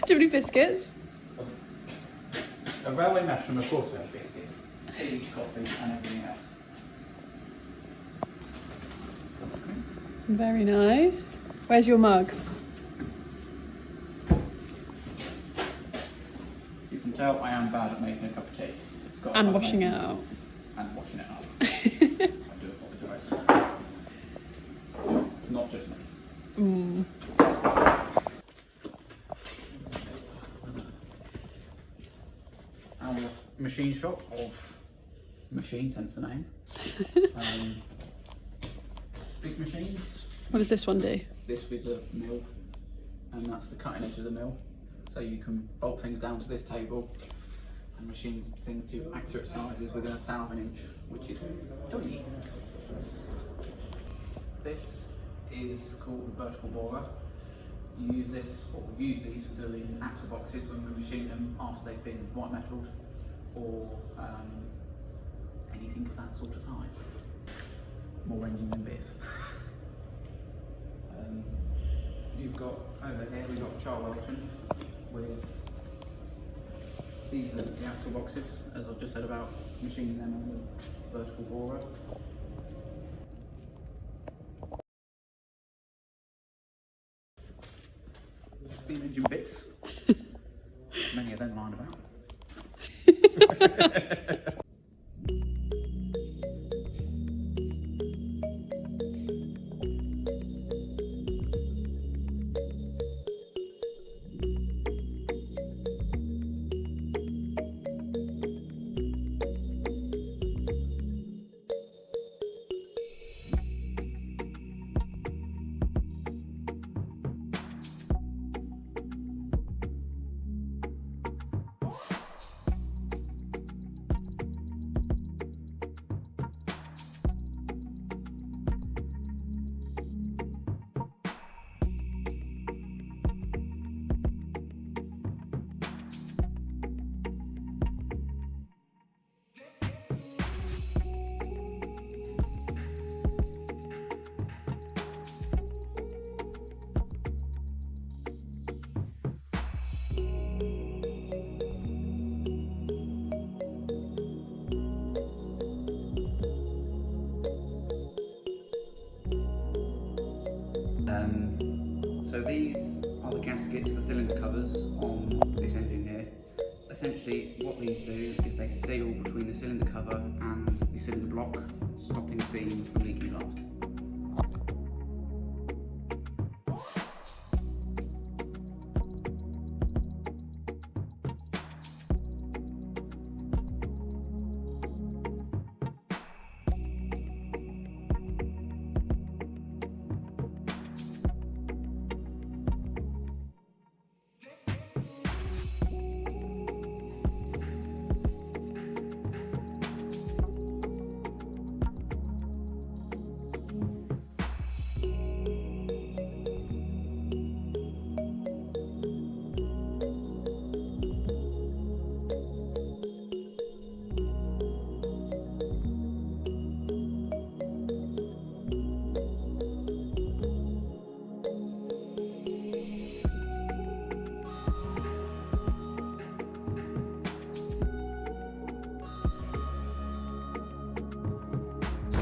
Do you have any biscuits? A railway mess from, of course, we have biscuits, tea, coffee, and everything else. Very nice. Where's your mug? You can tell I am bad at making a cup of tea. And washing it out. And washing it up. I do apologise. It's not just me. Our machine shop of machines, hence the name. Big machines. What does this one do? This is a mill, and that's the cutting edge of the mill. So you can bolt things down to this table and machine things to accurate sizes within 1,000 inch, which is tiny. This is called a vertical borer. You use this, or we use these for doing axle boxes when we machine them after they've been white metalled, or anything of that sort of size. More engine than bits. You've got, over here we've got char welding with these are the axle boxes, as I've just said about machining them on the vertical borer. Steam engine bits. Many of them lying about. So these are the gaskets for cylinder covers on this engine here. Essentially what these do is they seal between the cylinder cover and the cylinder block, stopping steam from leaking blast.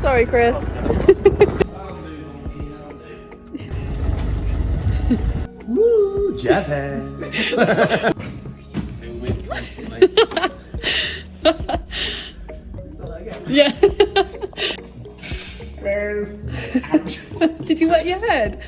Sorry, Chris. Woo, jazz hands. Feel weird constantly. Start that again. Yeah. Ouch. Did you wet your head?